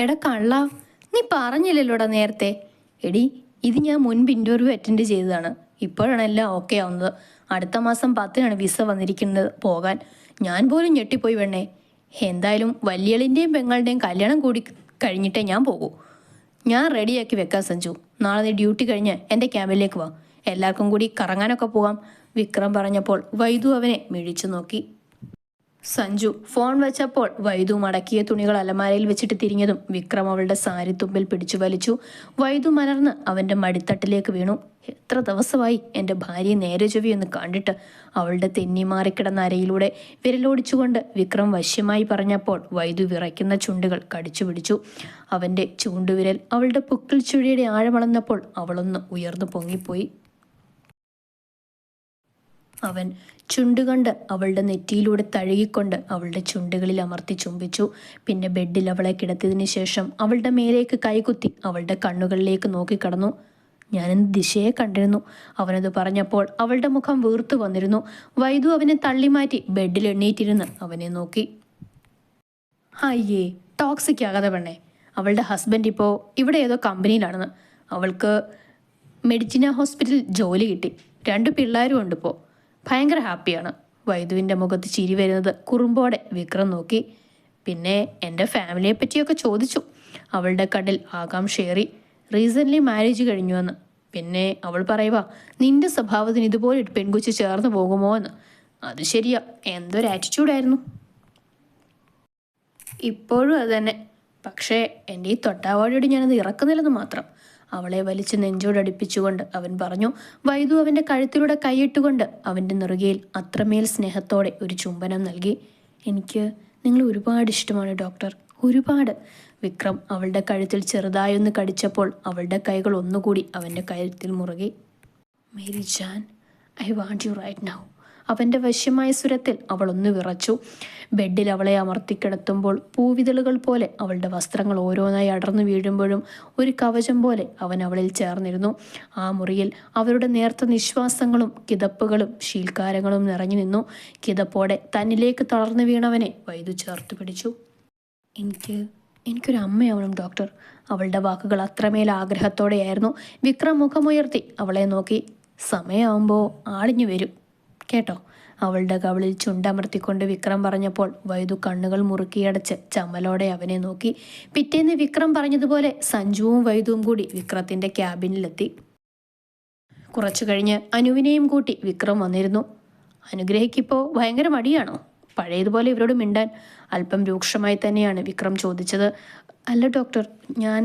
എടാ കള്ള, നീ പറഞ്ഞില്ലല്ലോടാ നേരത്തെ. എടി, ഇത് ഞാൻ മുൻപ് ഇൻ്റർവ്യൂ അറ്റൻഡ് ചെയ്തതാണ്. ഇപ്പോഴാണ് എല്ലാം ഓക്കെ ആവുന്നത്. അടുത്ത മാസം 10-നാണ് വിസ വന്നിരിക്കുന്നത് പോകാൻ. ഞാൻ പോലും ഞെട്ടിപ്പോയി വേണേ. എന്തായാലും വല്യളിൻ്റെയും പെങ്ങളുടെയും കല്യാണം കൂടി കഴിഞ്ഞിട്ടേ ഞാൻ പോകൂ. ഞാൻ റെഡിയാക്കി വെക്കാം സഞ്ജു. നാളെ നീ ഡ്യൂട്ടി കഴിഞ്ഞ് എൻ്റെ ക്യാമ്പിലേക്ക് വാ. എല്ലാവർക്കും കൂടി കറങ്ങാനൊക്കെ പോകാം. വിക്രം പറഞ്ഞപ്പോൾ വൈദു അവനെ മിഴിച്ചു നോക്കി. സഞ്ജു ഫോൺ വെച്ചപ്പോൾ വൈദു മടക്കിയ തുണികൾ അലമാരയിൽ വെച്ചിട്ട് തിരിഞ്ഞതും വിക്രം അവളുടെ സാരിത്തുമ്പിൽ പിടിച്ചു വലിച്ചു. വൈദു മലർന്ന് അവൻ്റെ മടിത്തട്ടിലേക്ക് വീണു. എത്ര ദിവസമായി എൻ്റെ ഭാര്യയെ നേരെ ചൊവ്വയൊന്ന് കണ്ടിട്ട്. അവളുടെ തെന്നി മാറിക്കിടന്ന അരയിലൂടെ വിരലോടിച്ചുകൊണ്ട് വിക്രം വശ്യമായി പറഞ്ഞപ്പോൾ വൈദു വിറയ്ക്കുന്ന ചുണ്ടുകൾ കടിച്ചു പിടിച്ചു. അവൻ്റെ ചൂണ്ടുവിരൽ അവളുടെ പുക്കിൾ ചുഴിയുടെ ആഴമളന്നപ്പോൾ അവളൊന്ന് ഉയർന്നു പൊങ്ങിപ്പോയി. അവൻ ചുണ്ടുകണ്ട് അവളുടെ നെറ്റിയിലൂടെ തഴുകിക്കൊണ്ട് അവളുടെ ചുണ്ടുകളിൽ അമർത്തി ചുംബിച്ചു. പിന്നെ ബെഡിൽ അവളെ കിടത്തിയതിനു ശേഷം അവളുടെ മേലേക്ക് കൈകുത്തി അവളുടെ കണ്ണുകളിലേക്ക് നോക്കിക്കടന്നു. ഞാനെന്ന് ദിശയെ കണ്ടിരുന്നു. അവനത് പറഞ്ഞപ്പോൾ അവളുടെ മുഖം വീർത്തു വന്നിരുന്നു. വൈദു അവനെ തള്ളിമാറ്റി ബെഡിൽ എണ്ണീറ്റിരുന്ന് അവനെ നോക്കി. അയ്യേ, ടോക്സിക് ആകാതെ പെണ്ണേ. അവളുടെ ഹസ്ബൻഡ് ഇപ്പോൾ ഇവിടെ ഏതോ കമ്പനിയിലാണെന്ന്. അവൾക്ക് മെഡിസിന ഹോസ്പിറ്റലിൽ ജോലി കിട്ടി. 2 പിള്ളേരും ഉണ്ട് ഇപ്പോൾ. ഭയങ്കര ഹാപ്പിയാണ്. വൈദുവിൻ്റെ മുഖത്ത് ചിരി വരുന്നത് കുറുമ്പോടെ വിക്രം നോക്കി. പിന്നെ എൻ്റെ ഫാമിലിയെ പറ്റിയൊക്കെ ചോദിച്ചു. അവളുടെ കണ്ണിൽ ആകാംക്ഷയേറി. റീസെൻ്റ്ലി മാരേജ് കഴിഞ്ഞുവെന്ന്. പിന്നെ അവൾ പറയുക, നിന്റെ സ്വഭാവത്തിന് ഇതുപോലെ പെൺകുച്ചി ചേർന്ന് പോകുമോ എന്ന്. അത് ശരിയാ, എന്തൊരു ആറ്റിറ്റ്യൂഡായിരുന്നു. ഇപ്പോഴും അത് തന്നെ. പക്ഷേ എൻ്റെ ഈ തൊട്ടാവാടിയോട് ഞാനത് ഇറക്കുന്നില്ലെന്ന് മാത്രം. അവളെ വലിച്ച് നെഞ്ചോടടുപ്പിച്ചുകൊണ്ട് അവൻ പറഞ്ഞു. വൈദു അവൻ്റെ കഴുത്തിലൂടെ കൈയിട്ടുകൊണ്ട് അവൻ്റെ നെറുകയിൽ അത്രമേൽ സ്നേഹത്തോടെ ഒരു ചുംബനം നൽകി. എനിക്ക് നിങ്ങൾ ഒരുപാട് ഇഷ്ടമാണ് ഡോക്ടർ, ഒരുപാട്. വിക്രം അവളുടെ കഴുത്തിൽ ചെറുതായൊന്ന് കടിച്ചപ്പോൾ അവളുടെ കൈകൾ ഒന്നുകൂടി അവൻ്റെ കഴുത്തിൽ മുറുകി. മേരി ജാൻ, I want you right now. അവൻ്റെ വശ്യമായ സ്വരത്തിൽ അവളൊന്ന് വിറച്ചു. ബെഡിൽ അവളെ അമർത്തിക്കിടത്തുമ്പോൾ പൂവിതളുകൾ പോലെ അവളുടെ വസ്ത്രങ്ങൾ ഓരോന്നായി അടർന്നു വീഴുമ്പോഴും ഒരു കവചം പോലെ അവൻ അവളിൽ ചേർന്നിരുന്നു. ആ മുറിയിൽ അവരുടെ നേർത്ത നിശ്വാസങ്ങളും കിതപ്പുകളും ശീൽക്കാരങ്ങളും നിറഞ്ഞു നിന്നു. കിതപ്പോടെ തന്നിലേക്ക് തളർന്നു വീണവനെ വൈദു ചേർത്ത് പിടിച്ചു. എനിക്കൊരു അമ്മയാവണം ഡോക്ടർ. അവളുടെ വാക്കുകൾ അത്രമേൽ ആഗ്രഹത്തോടെയായിരുന്നു. വിക്രം മുഖമുയർത്തി അവളെ നോക്കി. സമയമാകുമ്പോൾ ആളിഞ്ഞു വരും കേട്ടോ. അവളുടെ കവിളിൽ ചുണ്ടമർത്തിക്കൊണ്ട് വിക്രം പറഞ്ഞപ്പോൾ വൈദു കണ്ണുകൾ മുറുക്കിയടച്ച് ചമ്മലോടെ അവനെ നോക്കി. പിറ്റേന്ന് വിക്രം പറഞ്ഞതുപോലെ സഞ്ജുവും വൈദുവും കൂടി വിക്രത്തിൻ്റെ ക്യാബിനിലെത്തി. കുറച്ചു കഴിഞ്ഞ് അനുവിനെയും കൂട്ടി വിക്രം വന്നിരുന്നു. അനുഗ്രഹിക്കിപ്പോൾ ഭയങ്കര മടിയാണോ? പഴയതുപോലെ ഇവരോട് മിണ്ടാൻ അല്പം രൂക്ഷമായി തന്നെയാണ് വിക്രം ചോദിച്ചത്. അല്ല ഡോക്ടർ, ഞാൻ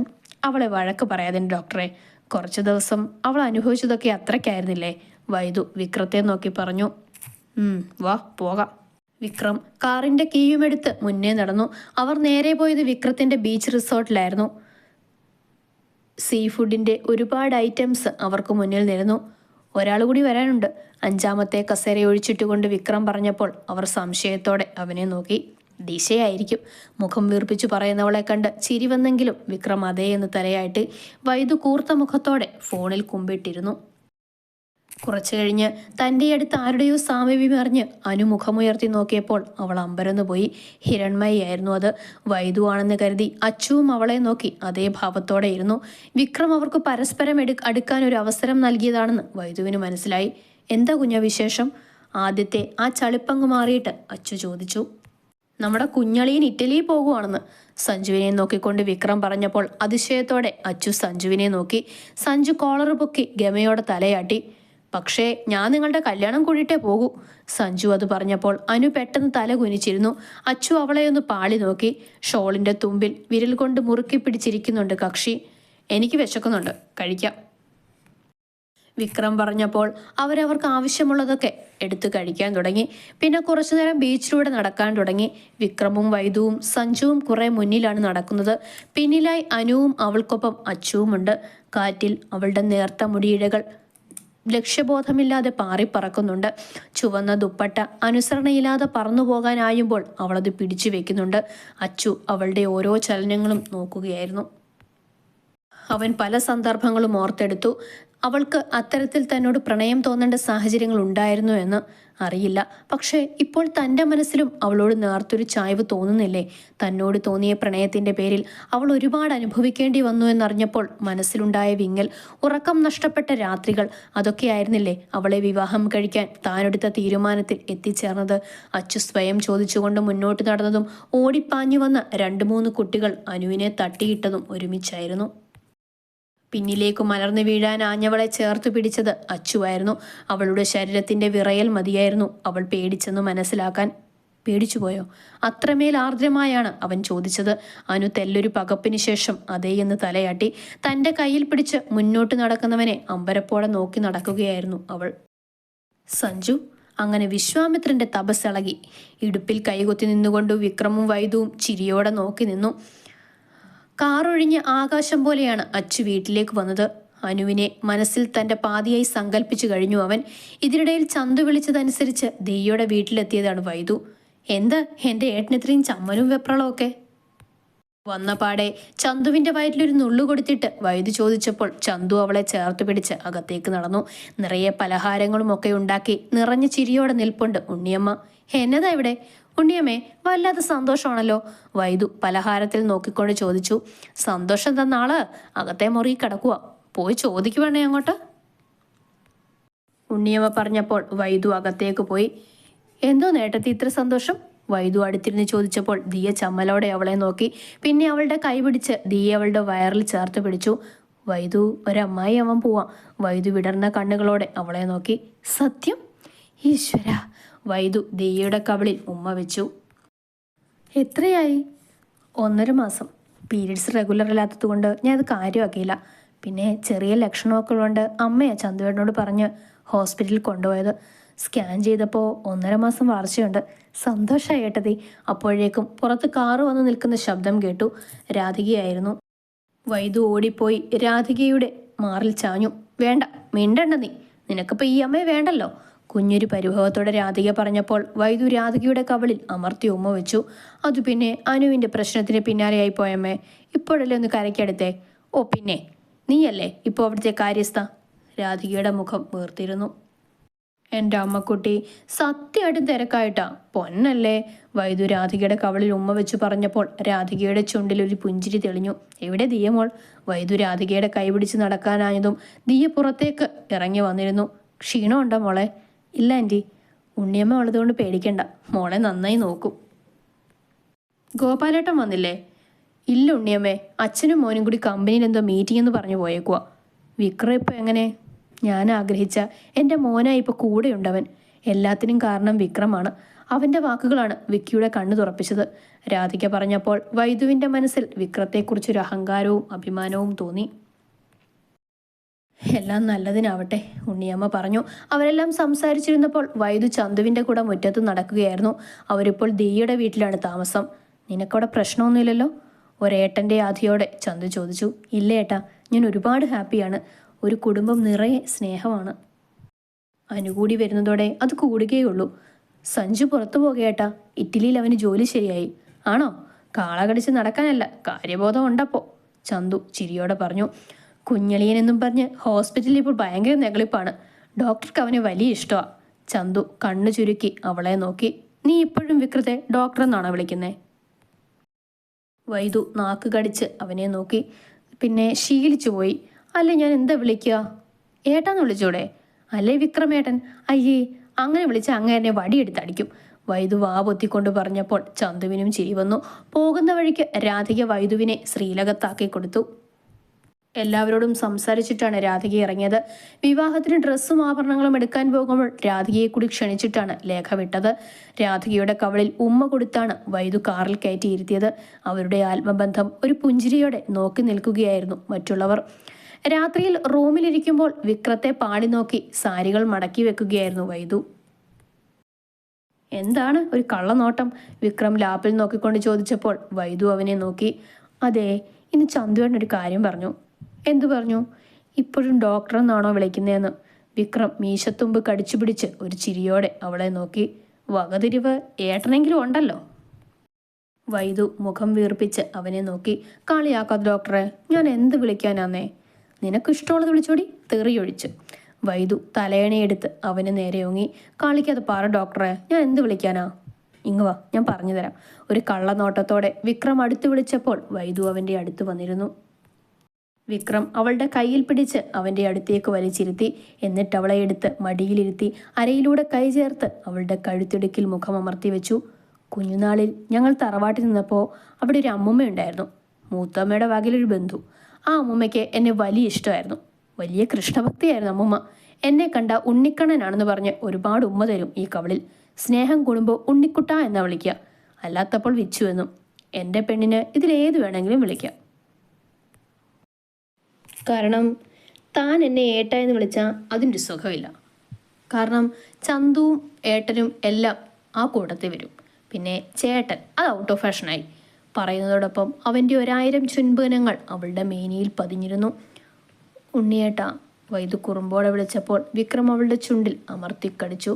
അവളെ വഴക്ക് പറയാതെ ഡോക്ടറെ. കുറച്ച് ദിവസം അവൾ അനുഭവിച്ചതൊക്കെ അത്രയ്ക്കായിരുന്നില്ലേ? വൈദു വിക്രത്തെ നോക്കി പറഞ്ഞു. വാ പോകാം. വിക്രം കാറിൻ്റെ കീയുമെടുത്ത് മുന്നേ നടന്നു. അവർ നേരെ പോയത് വിക്രത്തിൻ്റെ ബീച്ച് റിസോർട്ടിലായിരുന്നു. സീ ഫുഡിൻ്റെ ഒരുപാട് ഐറ്റംസ് അവർക്ക് മുന്നിൽ നിരന്നു. ഒരാൾ കൂടി വരാനുണ്ട്. 5-ാമത്തെ കസേര ഒഴിച്ചിട്ടുകൊണ്ട് വിക്രം പറഞ്ഞപ്പോൾ അവർ സംശയത്തോടെ അവനെ നോക്കി. ദിശയായിരിക്കും. മുഖം വീർപ്പിച്ചു പറയുന്നവളെ കണ്ട് ചിരി വന്നെങ്കിലും വിക്രം അതേ എന്ന് തലയായിട്ട് വൈദു കൂർത്ത മുഖത്തോടെ ഫോണിൽ കുമ്പിട്ടിരുന്നു. കുറച്ചു കഴിഞ്ഞ് തൻ്റെ അടുത്ത് ആരുടെയോ സാമീപ്യം അറിഞ്ഞ് അനു മുഖമുയർത്തി നോക്കിയപ്പോൾ അവൾ അമ്പരന്ന് പോയി. ഹിരൺമയായിരുന്നു അത്. വൈദു ആണെന്ന് കരുതി അച്ചുവും അവളെ നോക്കി അതേ ഭാവത്തോടെ ഇരുന്നു. വിക്രം അവർക്ക് പരസ്പരം അടുക്കാൻ ഒരു അവസരം നൽകിയതാണെന്ന് വൈദുവിന് മനസ്സിലായി. എന്താ കുഞ്ഞ വിശേഷം? ആദ്യത്തെ ആ ചളിപ്പങ്ങ് മാറിയിട്ട് അച്ചു ചോദിച്ചു. നമ്മുടെ കുഞ്ഞളിയൻ ഇറ്റലിയിൽ പോകുവാണെന്ന് സഞ്ജുവിനെ നോക്കിക്കൊണ്ട് വിക്രം പറഞ്ഞപ്പോൾ അതിശയത്തോടെ അച്ചു സഞ്ജുവിനെ നോക്കി. സഞ്ജു കോളർ പൊക്കി ഗമയോടെ തലയാട്ടി. പക്ഷേ ഞാൻ നിങ്ങളുടെ കല്യാണം കൂടിയിട്ടേ പോകൂ. സഞ്ജു അത് പറഞ്ഞപ്പോൾ അനു പെട്ടെന്ന് തല കുനിച്ചിരുന്നു. അച്ചു അവളെ ഒന്ന് പാളി നോക്കി. ഷോളിൻ്റെ തുമ്പിൽ വിരൽ കൊണ്ട് മുറുക്കി പിടിച്ചിരിക്കുന്നുണ്ട് കക്ഷി. എനിക്ക് വിശക്കുന്നുണ്ട്, കഴിക്കാം. വിക്രം പറഞ്ഞപ്പോൾ അവരവർക്ക് ആവശ്യമുള്ളതൊക്കെ എടുത്തു കഴിക്കാൻ തുടങ്ങി. പിന്നെ കുറച്ചു നേരം ബീച്ചിലൂടെ നടക്കാൻ തുടങ്ങി. വിക്രമും വൈദുവും സഞ്ജുവും കുറെ മുന്നിലാണ് നടക്കുന്നത്. പിന്നിലായി അനുവും അവൾക്കൊപ്പം അച്ചുവുമുണ്ട്. കാറ്റിൽ അവളുടെ നേർത്ത മുടിയിഴകൾ ലക്ഷ്യബോധമില്ലാതെ പാറിപ്പറക്കുന്നുണ്ട്. ചുവന്ന ദുപ്പട്ട അനുസരണയില്ലാതെ പറന്നു പോകാനായുമ്പോൾ അവളത് പിടിച്ചു വെക്കുന്നുണ്ട്. അച്ചു അവളുടെ ഓരോ ചലനങ്ങളും നോക്കുകയായിരുന്നു. അവൻ പല സന്ദർഭങ്ങളും ഓർത്തെടുത്തു. അവൾക്ക് അത്തരത്തിൽ തന്നോട് പ്രണയം തോന്നേണ്ട സാഹചര്യങ്ങൾ ഉണ്ടായിരുന്നു എന്ന് അറിയില്ല. പക്ഷേ ഇപ്പോൾ തൻ്റെ മനസ്സിലും അവളോട് നേർത്തൊരു ചായ്വ് തോന്നുന്നില്ലേ? തന്നോട് തോന്നിയ പ്രണയത്തിൻ്റെ പേരിൽ അവൾ ഒരുപാട് അനുഭവിക്കേണ്ടി വന്നു എന്നറിഞ്ഞപ്പോൾ മനസ്സിലുണ്ടായ വിങ്ങൽ, ഉറക്കം നഷ്ടപ്പെട്ട രാത്രികൾ, അതൊക്കെയായിരുന്നില്ലേ അവളെ വിവാഹം കഴിക്കാൻ താനെടുത്ത തീരുമാനത്തിൽ എത്തിച്ചേർന്നത്? അച്ചു സ്വയം ചോദിച്ചുകൊണ്ട് മുന്നോട്ട് നടന്നതും ഓടിപ്പാഞ്ഞു വന്ന 2-3 കുട്ടികൾ അനുവിനെ തട്ടിയിട്ടതും ഒരുമിച്ചായിരുന്നു. പിന്നിലേക്ക് മലർന്നു വീഴാൻ ആഞ്ഞവളെ ചേർത്തു പിടിച്ചത് അച്ചുവായിരുന്നു. അവളുടെ ശരീരത്തിന്റെ വിറയൽ മതിയായിരുന്നു അവൾ പേടിച്ചെന്ന് മനസ്സിലാക്കാൻ. പേടിച്ചുപോയോ? അത്രമേൽ ആർദ്രമായാണ് അവൻ ചോദിച്ചത്. അനു തെല്ലൊരു പകപ്പിന് ശേഷം അതേയെന്ന് തലയാട്ടി. തൻ്റെ കയ്യിൽ പിടിച്ച് മുന്നോട്ട് നടക്കുന്നവനെ അമ്പരപ്പോടെ നോക്കി നടക്കുകയായിരുന്നു അവൾ. സഞ്ജു. അങ്ങനെ വിശ്വാമിത്രന്റെ തപസ്സിളകി. ഇടുപ്പിൽ കൈകൊത്തി നിന്നുകൊണ്ട് വിക്രമും വൈദുവും ചിരിയോടെ നോക്കി നിന്നു. കാറൊഴിഞ്ഞ ആകാശം പോലെയാണ് അച്ചു വീട്ടിലേക്ക് വന്നത്. അനുവിനെ മനസ്സിൽ തൻ്റെ പാതിയായി സങ്കല്പിച്ചു കഴിഞ്ഞു അവൻ. ഇതിനിടയിൽ ചന്തു വിളിച്ചതനുസരിച്ച് ദീയുടെ വീട്ടിലെത്തിയതാണ് വൈദു. എന്താ എൻ്റെ ഏട്ടനിത്രയും ചമ്മലും വെപ്രളമൊക്കെ? വന്നപാടെ ചന്തുവിൻ്റെ വയറ്റിലൊരു നുള്ളു കൊടുത്തിട്ട് വൈദു ചോദിച്ചപ്പോൾ ചന്തു അവളെ ചേർത്ത് പിടിച്ച് അകത്തേക്ക് നടന്നു. നിറയെ പലഹാരങ്ങളും ഒക്കെ ഉണ്ടാക്കി നിറഞ്ഞ ചിരിയോടെ നിൽപ്പുണ്ട് ഉണ്ണിയമ്മ. എന്നതാ ഇവിടെ? ഉണ്ണിയമ്മേ, വല്ലാത്ത സന്തോഷമാണല്ലോ. വൈദു പലഹാരത്തിൽ നോക്കിക്കൊണ്ട് ചോദിച്ചു. സന്തോഷം തന്ന ആള് അകത്തെ മുറി കിടക്കുക, പോയി ചോദിക്കുവാണേ അങ്ങോട്ട്. ഉണ്ണിയമ്മ പറഞ്ഞപ്പോൾ വൈദു അകത്തേക്ക് പോയി. എന്തോ നേട്ടത്തി ഇത്ര സന്തോഷം? വൈദു അടുത്തിരുന്ന് ചോദിച്ചപ്പോൾ ദിയ ചമ്മലോടെ അവളെ നോക്കി. പിന്നെ അവളുടെ കൈ പിടിച്ച് ദിയ അവളുടെ വയറിൽ ചേർത്ത് പിടിച്ചു. വൈദു, ഒരമ്മായി അവൻ പോവാം. വൈദു വിടർന്ന കണ്ണുകളോടെ അവളെ നോക്കി. സത്യം? ഈശ്വര. വൈദു ദിയയുടെ കവിളിൽ ഉമ്മ വെച്ചു. എത്രയായി? 1.5 മാസം. പീരീഡ്സ് റെഗുലർ അല്ലാത്തത് കൊണ്ട് ഞാൻ അത് കാര്യമാക്കിയില്ല. പിന്നെ ചെറിയ ലക്ഷണമൊക്കെ ഉള്ളതുകൊണ്ട് അമ്മയാ ചന്തുവേട്ടനോട് പറഞ്ഞ് ഹോസ്പിറ്റലിൽ കൊണ്ടുപോയത്. സ്കാൻ ചെയ്തപ്പോൾ 1.5 മാസം വളർച്ചയുണ്ട്. സന്തോഷമായി ഏട്ടതി. അപ്പോഴേക്കും പുറത്ത് കാറ് വന്ന് നിൽക്കുന്ന ശബ്ദം കേട്ടു. രാധികയായിരുന്നു. വൈദു ഓടിപ്പോയി രാധികയുടെ മാറിൽ ചാഞ്ഞു. വേണ്ട, മിണ്ടണ്ട നീ. നിനക്കിപ്പോൾ ഈ അമ്മയെ വേണ്ടല്ലോ. കുഞ്ഞൊരു പരിഭവത്തോടെ രാധിക പറഞ്ഞപ്പോൾ വൈദു രാധികയുടെ കവളിൽ അമർത്തി ഉമ്മ വെച്ചു. അതു പിന്നെ അനുവിൻ്റെ പ്രശ്നത്തിന് പിന്നാലെയായി പോയമ്മേ. ഇപ്പോഴല്ലേ ഒന്ന് കരയ്ക്കടുത്തേ. ഓ പിന്നെ നീയല്ലേ ഇപ്പോൾ അവിടുത്തെ കാര്യസ്ഥ? രാധികയുടെ മുഖം വീർത്തിരുന്നു. എൻ്റെ അമ്മക്കുട്ടി, സത്യമായിട്ടും തിരക്കായിട്ടാ. പൊന്നല്ലേ? വൈദു രാധികയുടെ കവളിൽ ഉമ്മ വെച്ച് പറഞ്ഞപ്പോൾ രാധികയുടെ ചുണ്ടിൽ ഒരു പുഞ്ചിരി തെളിഞ്ഞു. എവിടെ ദിയമോൾ? വൈദു രാധികയുടെ കൈ പിടിച്ച് നടക്കാനായതും ദിയ പുറത്തേക്ക് ഇറങ്ങി വന്നിരുന്നു. ക്ഷീണമുണ്ടോ മോളെ? ഇല്ല ആൻറ്റി. ഉണ്ണിയമ്മ ഉള്ളതുകൊണ്ട് പേടിക്കണ്ട, മോളെ നന്നായി നോക്കും. ഗോപാലേട്ടൻ വന്നില്ലേ? ഇല്ല ഉണ്ണിയമ്മേ, അച്ഛനും മോനും കൂടി കമ്പനിയിൽ എന്തോ മീറ്റിംഗ് എന്ന് പറഞ്ഞു പോയേക്കുവാ. വിക്രം ഇപ്പോൾ എങ്ങനെ? ഞാൻ ആഗ്രഹിച്ച എൻ്റെ മോനായി ഇപ്പോൾ കൂടെയുണ്ടവൻ. എല്ലാത്തിനും കാരണം വിക്രമാണ്. അവൻ്റെ വാക്കുകളാണ് വിക്കിയുടെ കണ്ണു തുറപ്പിച്ചത്. രാധിക പറഞ്ഞപ്പോൾ വൈദുവിൻ്റെ മനസ്സിൽ വിക്രത്തെക്കുറിച്ചൊരു അഹങ്കാരവും അഭിമാനവും തോന്നി. എല്ലാം നല്ലതിനാവട്ടെ, ഉണ്ണിയമ്മ പറഞ്ഞു. അവരെല്ലാം സംസാരിച്ചിരുന്നപ്പോൾ വൈദു ചന്തുവിൻ്റെ കൂടെ മുറ്റത്ത് നടക്കുകയായിരുന്നു. അവരിപ്പോൾ ദിയയുടെ വീട്ടിലാണ് താമസം. നിനക്കവിടെ പ്രശ്നമൊന്നുമില്ലല്ലോ? ഒരേട്ടൻ്റെ ആധിയോടെ ചന്തു ചോദിച്ചു. ഇല്ല ഏട്ടാ, ഞാൻ ഒരുപാട് ഹാപ്പിയാണ്. ഒരു കുടുംബം നിറയെ സ്നേഹമാണ്. അനുകൂടി വരുന്നതോടെ അത് കൂടുകയുള്ളൂ. സഞ്ജു പുറത്തു പോകുകയേട്ടാ. ഇറ്റലിയിൽ അവന് ജോലി ശരിയായി. ആണോ? കാള കടിച്ച് നടക്കാനല്ല, കാര്യബോധം ഉണ്ടപ്പോ. ചന്തു ചിരിയോടെ പറഞ്ഞു. കുഞ്ഞളിയൻ എന്നും പറഞ്ഞ് ഹോസ്പിറ്റലിൽ ഇപ്പോൾ ഭയങ്കര നെകളിപ്പാണ്. ഡോക്ടർക്ക് അവനെ വലിയ ഇഷ്ടമാണ്. ചന്തു കണ്ണു ചുരുക്കി അവളെ നോക്കി. നീ ഇപ്പോഴും വിക്രത്തെ ഡോക്ടർ എന്നാണോ വിളിക്കുന്നേ? വൈദു നാക്ക് കടിച്ച് അവനെ നോക്കി. പിന്നെ ശീലിച്ചു പോയി. അല്ലേ ഞാൻ എന്താ വിളിക്കുക? ഏട്ടാന്ന് വിളിച്ചൂടെ? അല്ലേ വിക്രമേട്ടൻ? അയ്യേ, അങ്ങനെ വിളിച്ച അങ്ങ് എന്നെ വടിയെടുത്തടിക്കും. വൈദു വാ പൊത്തിക്കൊണ്ട് പറഞ്ഞപ്പോൾ ചന്തുവിനും ചിരി വന്നു. പോകുന്ന വഴിക്ക് രാധിക വൈദുവിനെ ശ്രീലകത്താക്കി കൊടുത്തു. എല്ലാവരോടും സംസാരിച്ചിട്ടാണ് രാധിക ഇറങ്ങിയത്. വിവാഹത്തിന് ഡ്രസ്സും ആഭരണങ്ങളും എടുക്കാൻ പോകുമ്പോൾ രാധികയെ കൂടി ക്ഷണിച്ചിട്ടാണ് ലേഖ വിട്ടത്. രാധികയുടെ കവളിൽ ഉമ്മ കൊടുത്താണ് വൈദു കാറിൽ കയറ്റിയിരുത്തിയത്. അവരുടെ ആത്മബന്ധം ഒരു പുഞ്ചിരിയോടെ നോക്കി നിൽക്കുകയായിരുന്നു മറ്റുള്ളവർ. രാത്രിയിൽ റൂമിലിരിക്കുമ്പോൾ വിക്രത്തെ പാടി നോക്കി സാരികൾ മടക്കി വെക്കുകയായിരുന്നു വൈദു. എന്താണ് ഒരു കള്ളനോട്ടം? വിക്രം ലാപ്പിൽ നോക്കിക്കൊണ്ട് ചോദിച്ചപ്പോൾ വൈദു അവനെ നോക്കി. അതെ, ഇന്ന് ചന്തുവേട്ടനൊരു കാര്യം പറഞ്ഞു. എന്തു പറഞ്ഞു? ഇപ്പോഴും ഡോക്ടർ എന്നാണോ വിളിക്കുന്നതെന്ന്. വിക്രം മീശത്തുമ്പ് കടിച്ചു പിടിച്ച് ഒരു ചിരിയോടെ അവളെ നോക്കി. വകതിരിവ് ഏട്ടനെങ്കിലും ഉണ്ടല്ലോ. വൈദു മുഖം വീർപ്പിച്ച് അവനെ നോക്കി. കളിയാക്കാതെ ഡോക്ടറെ, ഞാൻ എന്ത് വിളിക്കാനാന്നേ? നിനക്കിഷ്ടമുള്ളത് വിളിച്ചോടി. തെറിയൊഴിച്ച്. വൈദു തലയണയെടുത്ത് അവന് നേരെ ഓങ്ങി. കളിക്കാതെ പറ ഡോക്ടറെ, ഞാൻ എന്ത് വിളിക്കാനാ? ഇങ്ങ് വാ, ഞാൻ പറഞ്ഞു തരാം. ഒരു കള്ളനോട്ടത്തോടെ വിക്രം അടുത്ത് വിളിച്ചപ്പോൾ വൈദു അവൻ്റെ അടുത്ത് വന്നിരുന്നു. വിക്രം അവളുടെ കയ്യിൽ പിടിച്ച് അവൻ്റെ അടുത്തേക്ക് വലിച്ചിരുത്തി. എന്നിട്ട് അവളെ എടുത്ത് മടിയിലിരുത്തി അരയിലൂടെ കൈ ചേർത്ത് അവളുടെ കഴുത്തിടുക്കിൽ മുഖമമർത്തി വെച്ചു. കുഞ്ഞുനാളിൽ ഞങ്ങൾ തറവാട്ടിൽ നിന്നപ്പോൾ അവിടെ ഒരു അമ്മുമ്മയുണ്ടായിരുന്നു. മൂത്തമ്മയുടെ വകയിലൊരു ബന്ധു. ആ അമ്മുമ്മയ്ക്ക് എന്നെ വലിയ ഇഷ്ടമായിരുന്നു. വലിയ കൃഷ്ണഭക്തിയായിരുന്നു അമ്മുമ്മ. എന്നെ കണ്ട ഉണ്ണിക്കണ്ണനാണെന്ന് പറഞ്ഞ് ഒരുപാട് ഉമ്മ തരും ഈ കവളിൽ. സ്നേഹം കൂടുമ്പോൾ ഉണ്ണിക്കുട്ട എന്നാ വിളിക്കുക, അല്ലാത്തപ്പോൾ വിച്ചു എന്നും. എൻ്റെ പെണ്ണിന് ഇതിലേത് വേണമെങ്കിലും വിളിക്കാം. കാരണം താൻ എന്നെ ഏട്ട എന്ന് വിളിച്ചാൽ അതിൻ്റെ സുഖമില്ല. കാരണം ചന്തുവും ഏട്ടനും എല്ലാം ആ കൂട്ടത്തിൽ വരും. പിന്നെ ചേട്ടൻ അത് ഔട്ട് ഓഫ് ഫാഷനായി. പറയുന്നതോടൊപ്പം അവൻ്റെ 1000 ചുംബനങ്ങൾ അവളുടെ മേനിയിൽ പതിഞ്ഞിരുന്നു. ഉണ്ണിയേട്ട, വൈദു കുറുമ്പോടെ വിളിച്ചപ്പോൾ വിക്രം അവളുടെ ചുണ്ടിൽ അമർത്തിക്കടിച്ചു.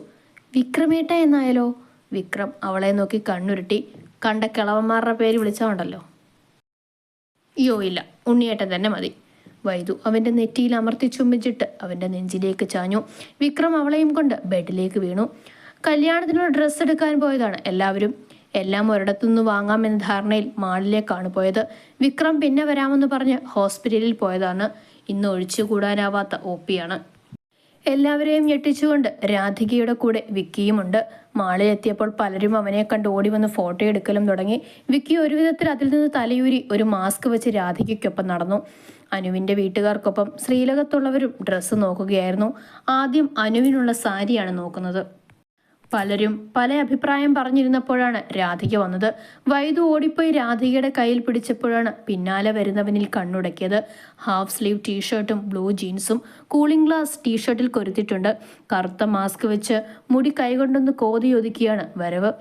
വിക്രമേട്ട എന്നായാലോ? വിക്രം അവളെ നോക്കി കണ്ണുരുട്ടി. കണ്ട കിളവന്മാരുടെ പേര് വിളിച്ചാണ്ടല്ലോ. അയ്യോ ഇല്ല, ഉണ്ണിയേട്ടൻ തന്നെ മതി. വൈദു അവൻ്റെ നെറ്റിയിൽ അമർത്തി ചുംബിച്ചിട്ട് അവൻ്റെ നെഞ്ചിലേക്ക് ചാഞ്ഞു. വിക്രം അവളെയും കൊണ്ട് ബെഡിലേക്ക് വീണു. കല്യാണത്തിനുള്ള ഡ്രസ്സ് എടുക്കാൻ പോയതാണ് എല്ലാവരും. എല്ലാം ഒരിടത്തുനിന്ന് വാങ്ങാമെന്ന ധാരണയിൽ മാളിലേക്കാണ് പോയത്. വിക്രം പിന്നെ വരാമെന്ന് പറഞ്ഞ് ഹോസ്പിറ്റലിൽ പോയതാണ്. ഇന്ന് ഒഴിച്ചുകൂടാനാവാത്ത OP-യാണ്. എല്ലാവരെയും ഞെട്ടിച്ചുകൊണ്ട് രാധികയുടെ കൂടെ വിക്കിയുമുണ്ട്. മാളിലെത്തിയപ്പോൾ പലരും അവനെ കണ്ട് ഓടി വന്ന് ഫോട്ടോ എടുക്കലും തുടങ്ങി. വിക്കി ഒരു വിധത്തിൽ അതിൽ നിന്ന് തലയൂരി ഒരു മാസ്ക് വെച്ച് രാധികയ്ക്കൊപ്പം നടന്നു. അനുവിൻ്റെ വീട്ടുകാർക്കൊപ്പം ശ്രീലകത്തുള്ളവരും ഡ്രസ്സ് നോക്കുകയായിരുന്നു. ആദ്യം അനുവിനുള്ള സാരിയാണ് നോക്കുന്നത്. പലരും പല അഭിപ്രായം പറഞ്ഞിരുന്നപ്പോഴാണ് രാധിക വന്നത്. വൈദു ഓടിപ്പോയി രാധികയുടെ കയ്യിൽ പിടിച്ചപ്പോഴാണ് പിന്നാലെ വരുന്നവനിൽ കണ്ണുടക്കിയത്. ഹാഫ് സ്ലീവ് ടീഷർട്ടും ബ്ലൂ ജീൻസും കൂളിംഗ് ഗ്ലാസ് ടീഷർട്ടിൽ കൊരുത്തിട്ടുണ്ട്. കറുത്ത മാസ്ക് വെച്ച് മുടി കൈകൊണ്ടൊന്ന് കോതിയൊതുക്കിയാണ് വരവ്.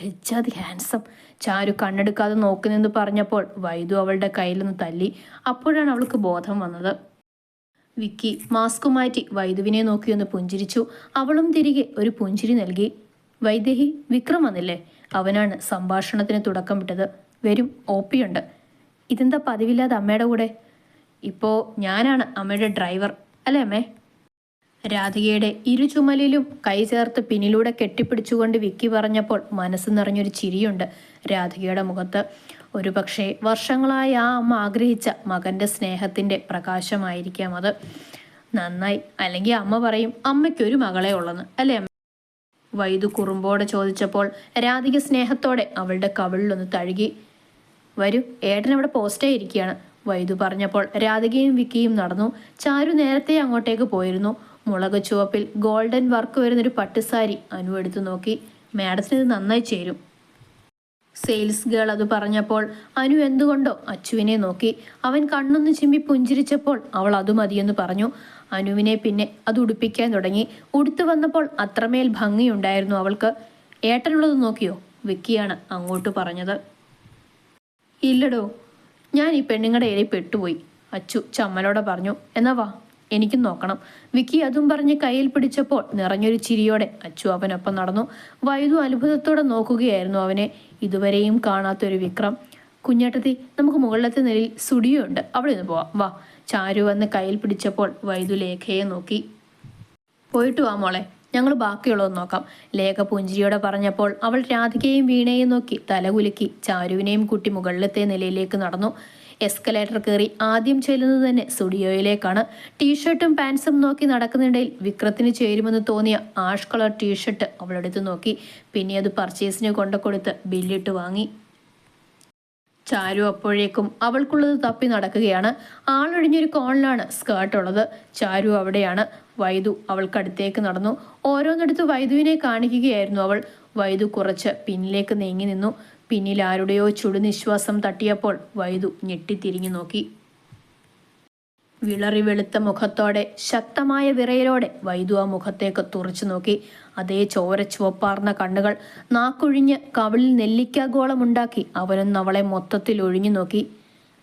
എച്ചാതി ഹാൻസം. ചാരു കണ്ണെടുക്കാതെ നോക്കി നിന്ന് പറഞ്ഞപ്പോൾ വൈദു അവളുടെ കയ്യിലൊന്ന് തല്ലി. അപ്പോഴാണ് അവൾക്ക് ബോധം വന്നത്. വിക്കി മാസ്ക് മാറ്റി വൈദുവിനെ നോക്കിയൊന്ന് പുഞ്ചിരിച്ചു. അവളും തിരികെ ഒരു പുഞ്ചിരി നൽകി. വൈദേഹി, വിക്രം വന്നില്ലേ? അവനാണ് സംഭാഷണത്തിന് തുടക്കം വിട്ടത്. വരും, OP-ഉണ്ട്. ഇതെന്താ പതിവില്ലാതെ അമ്മയുടെ കൂടെ? ഇപ്പോൾ ഞാനാണ് അമ്മയുടെ ഡ്രൈവർ അല്ലേ അമ്മേ? രാധികയുടെ ചുമലിലും കൈ ചേർത്ത് പിന്നിലൂടെ കെട്ടിപ്പിടിച്ചുകൊണ്ട് വിക്കി പറഞ്ഞപ്പോൾ മനസ്സ് നിറഞ്ഞൊരു ചിരിയുണ്ട് രാധികയുടെ മുഖത്ത്. ഒരുപക്ഷെ വർഷങ്ങളായി ആ അമ്മ ആഗ്രഹിച്ച മകൻ്റെ സ്നേഹത്തിൻ്റെ പ്രകാശമായിരിക്കാം അത്. നന്നായി. അല്ലെങ്കിൽ അമ്മ പറയും അമ്മയ്ക്കൊരു മകളെ ഉള്ളെന്ന്, അല്ലേ അമ്മ? വൈദു കുറുമ്പോടെ ചോദിച്ചപ്പോൾ രാധിക സ്നേഹത്തോടെ അവളുടെ കവിളിലൊന്ന് തഴുകി. വരൂ, ഏട്ടനവിടെ പോസ്റ്റായി ഇരിക്കുകയാണ്. വൈദു പറഞ്ഞപ്പോൾ രാധികയും വിക്കിയും നടന്നു. ചാരു നേരത്തെ അങ്ങോട്ടേക്ക് പോയിരുന്നു. മുളക് ചുവപ്പിൽ ഗോൾഡൻ വർക്ക് വരുന്നൊരു പട്ടുസാരി അനു എടുത്തു നോക്കി. മാഡത്തിന് ഇത് നന്നായി ചേരും. സെയിൽസ് ഗേൾ അത് പറഞ്ഞപ്പോൾ അനു എന്തുകൊണ്ടോ അച്ചുവിനെ നോക്കി. അവൻ കണ്ണൊന്ന് ചിമ്മി പുഞ്ചിരിച്ചപ്പോൾ അവൾ അത് മതിയെന്ന് പറഞ്ഞു. അനുവിനെ പിന്നെ അത് ഉടുപ്പിക്കാൻ തുടങ്ങി. ഉടുത്തു വന്നപ്പോൾ അത്രമേൽ ഭംഗിയുണ്ടായിരുന്നു അവൾക്ക്. ഏട്ടനുള്ളത് നോക്കിയോ? വിക്കിയാണ് അങ്ങോട്ട് പറഞ്ഞത്. ഇല്ലടോ, ഞാൻ ഈ പെണ്ണുങ്ങളുടെ ഇടയിൽ പെട്ടുപോയി, അച്ചു ചമ്മലോടെ പറഞ്ഞു. എന്നാ വാ, എനിക്കും നോക്കണം. വിക്കി അതും പറഞ്ഞ് കയ്യിൽ പിടിച്ചപ്പോൾ നിറഞ്ഞൊരു ചിരിയോടെ അച്ചു അവനൊപ്പം നടന്നു. വൈദു അത്ഭുതത്തോടെ നോക്കുകയായിരുന്നു അവനെ. ഇതുവരെയും കാണാത്തൊരു വിക്രം. കുഞ്ഞേട്ടത്തി, നമുക്ക് മുകളിലത്തെ നിലയിൽ സ്റ്റുഡിയോ ഉണ്ട്, അവിടെ നിന്ന് പോവാം, വാ. ചാരു വന്ന് കയ്യിൽ പിടിച്ചപ്പോൾ വൈദു ലേഖയെ നോക്കി. പോയിട്ട് വാ മോളെ, ഞങ്ങൾ ബാക്കിയുള്ളത് നോക്കാം. ലേഖ പുഞ്ചിരിയോടെ പറഞ്ഞപ്പോൾ അവൾ രാധികയും വീണയും നോക്കി തലകുലുക്കി ചാരുവിനെയും കൂട്ടി മുകളിലത്തെ നിലയിലേക്ക് നടന്നു. എസ്കലേറ്റർ കയറി ആദ്യം ചെല്ലുന്നത് തന്നെ സ്റ്റുഡിയോയിലേക്കാണ്. ടീഷർട്ടും പാൻസും നോക്കി നടക്കുന്നിടയിൽ വിക്രത്തിന് ചേരുമെന്ന് തോന്നിയ ആഷ് കളർ ടീഷർട്ട് അവളെടുത്ത് നോക്കി. പിന്നെ അത് പർച്ചേസിന് കൊണ്ടുകൊടുത്ത് ബില്ലിട്ട് വാങ്ങി. ചാരു അപ്പോഴേക്കും അവൾക്കുള്ളത് തപ്പി നടക്കുകയാണ്. ആളൊഴിഞ്ഞൊരു കോണിലാണ് സ്കേർട്ട് ഉള്ളത്. ചാരു അവിടെയാണ്. വൈദു അവൾക്കടുത്തേക്ക് നടന്നു. ഓരോന്നെടുത്ത് വൈദുവിനെ കാണിക്കുകയായിരുന്നു അവൾ. വൈദു കുറച്ച് പിന്നിലേക്ക് നീങ്ങി നിന്നു. പിന്നിൽ ആരുടെയോ ചുടുനിശ്വാസം തട്ടിയപ്പോൾ വൈദു ഞെട്ടിത്തിരിഞ്ഞു നോക്കി. വിളറി വെളുത്ത മുഖത്തോടെ ശക്തമായ വിറയലോടെ വൈദു ആ മുഖത്തേക്ക് തുറച്ചു നോക്കി. അതേ ചോര ചുവപ്പാർന്ന കണ്ണുകൾ. നാക്കൊഴിഞ്ഞ് കവിളിൽ നെല്ലിക്കാഗോളമുണ്ടാക്കി അവനൊന്ന് അവളെ മൊത്തത്തിൽ ഒഴിഞ്ഞു നോക്കി.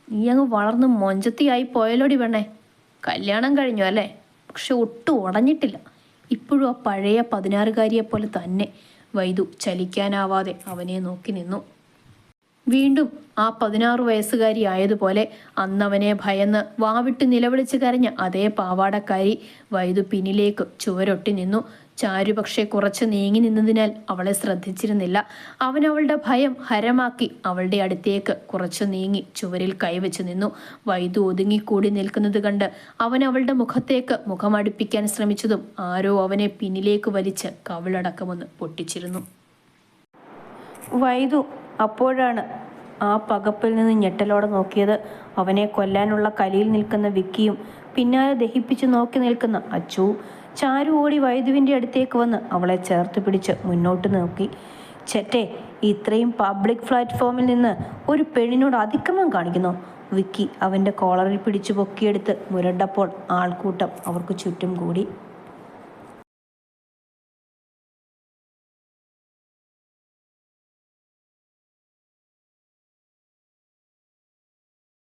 നീ അങ്ങ് വളർന്ന് മൊഞ്ചത്തിയായി പോയലോടി വേണേ. കല്യാണം കഴിഞ്ഞു അല്ലേ? പക്ഷെ ഒട്ടും ഉടഞ്ഞിട്ടില്ല. ഇപ്പോഴും ആ പഴയ 16-കാരിയെ പോലെ തന്നെ. വൈദു ചലിക്കാനാവാതെ അവനെ നോക്കി നിന്നു. വീണ്ടും ആ 16 വയസ്സുകാരി ആയതുപോലെ അന്നവനെ ഭയന്ന് വാവിട്ട് നിലവിളിച്ച് കരഞ്ഞ അതേ പാവാടക്കാരി വൈദു പിന്നിലേക്ക് ചുവരൊട്ടി നിന്നു. ചാരു പക്ഷേ കുറച്ച് നീങ്ങി നിന്നതിനാൽ അവളെ ശ്രദ്ധിച്ചിരുന്നില്ല. അവൻ അവളുടെ ഭയം ഹരമാക്കി അവളുടെ അടുത്തേക്ക് കുറച്ചു നീങ്ങി ചുവരിൽ കൈവച്ച് നിന്നു. വൈദു ഒതുങ്ങിക്കൂടി നിൽക്കുന്നത് കണ്ട് അവൻ അവളുടെ മുഖത്തേക്ക് മുഖമടുപ്പിക്കാൻ ശ്രമിച്ചതും ആരോ അവനെ പിന്നിലേക്ക് വലിച്ച് കവിളടക്കമൊന്ന് പൊട്ടിച്ചിരുന്നു. വൈദു അപ്പോഴാണ് ആ പകപ്പിൽ നിന്ന് ഞെട്ടലോടെ നോക്കിയത്. അവനെ കൊല്ലാനുള്ള കലിയിൽ നിൽക്കുന്ന വിക്കിയും പിന്നാലെ ദഹിപ്പിച്ച് നോക്കി നിൽക്കുന്ന അച്ചുവും. ചാരു ഓടി വൈദുവിൻ്റെ അടുത്തേക്ക് വന്ന് അവളെ ചേർത്ത് പിടിച്ച് മുന്നോട്ട് നോക്കി. ചെറ്റെ, ഇത്രയും പബ്ലിക് പ്ലാറ്റ്ഫോമിൽ നിന്ന് ഒരു പെണ്ണിനോട് അതിക്രമം കാണിക്കുന്നു. വിക്കി അവൻ്റെ കോളറിൽ പിടിച്ചു പൊക്കിയെടുത്ത് മുരണ്ടപ്പോൾ ആൾക്കൂട്ടം അവർക്ക് ചുറ്റും കൂടി.